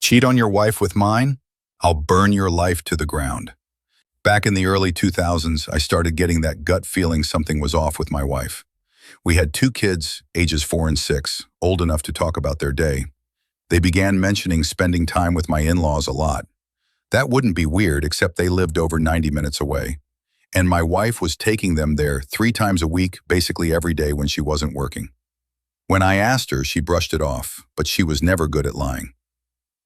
Cheat on your wife with mine? I'll burn your life to the ground. Back in the early 2000s, I started getting that gut feeling something was off with my wife. We had two kids, ages 4 and 6, old enough to talk about their day. They began mentioning spending time with my in-laws a lot. That wouldn't be weird, except they lived over 90 minutes away. And my wife was taking them there 3 times a week, basically every day when she wasn't working. When I asked her, she brushed it off, but she was never good at lying.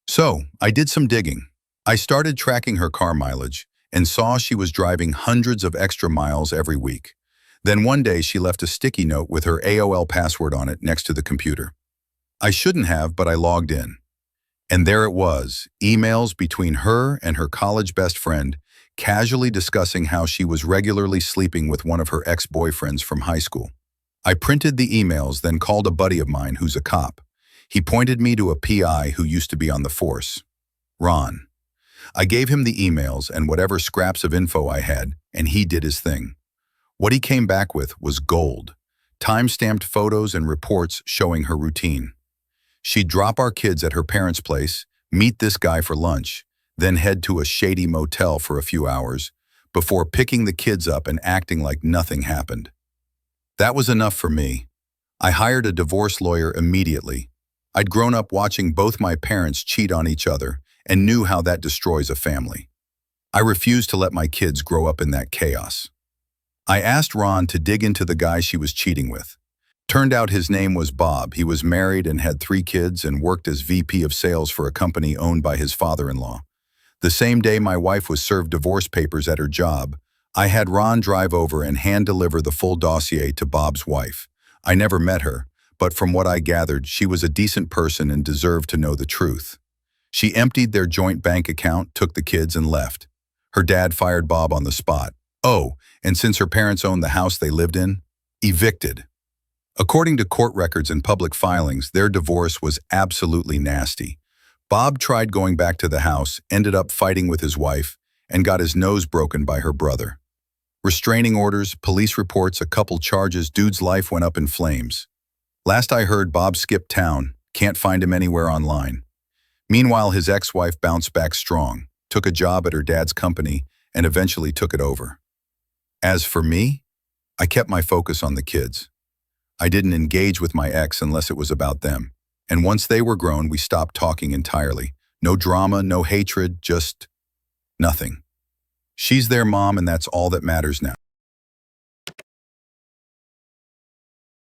So, I did some digging. I started tracking her car mileage and saw she was driving hundreds of extra miles every week. Then one day she left a sticky note with her AOL password on it next to the computer. I shouldn't have, but I logged in. And there it was, emails between her and her college best friend, casually discussing how she was regularly sleeping with one of her ex-boyfriends from high school. I printed the emails, then called a buddy of mine who's a cop. He pointed me to a PI who used to be on the force, Ron. I gave him the emails and whatever scraps of info I had, and he did his thing. What he came back with was gold, time-stamped photos and reports showing her routine. She'd drop our kids at her parents' place, meet this guy for lunch, then head to a shady motel for a few hours, before picking the kids up and acting like nothing happened. That was enough for me. I hired a divorce lawyer immediately. I'd grown up watching both my parents cheat on each other and knew how that destroys a family. I refused to let my kids grow up in that chaos. I asked Ron to dig into the guy she was cheating with. Turned out his name was Bob. He was married and had 3 kids and worked as VP of sales for a company owned by his father-in-law. The same day my wife was served divorce papers at her job, I had Ron drive over and hand-deliver the full dossier to Bob's wife. I never met her, but from what I gathered, she was a decent person and deserved to know the truth. She emptied their joint bank account, took the kids, and left. Her dad fired Bob on the spot. Oh, and since her parents owned the house they lived in, evicted. According to court records and public filings, their divorce was absolutely nasty. Bob tried going back to the house, ended up fighting with his wife, and got his nose broken by her brother. Restraining orders, police reports, a couple charges, dude's life went up in flames. Last I heard, Bob skipped town, can't find him anywhere online. Meanwhile, his ex-wife bounced back strong, took a job at her dad's company, and eventually took it over. As for me, I kept my focus on the kids. I didn't engage with my ex unless it was about them. And once they were grown, we stopped talking entirely. No drama, no hatred, just nothing. She's their mom, and that's all that matters now.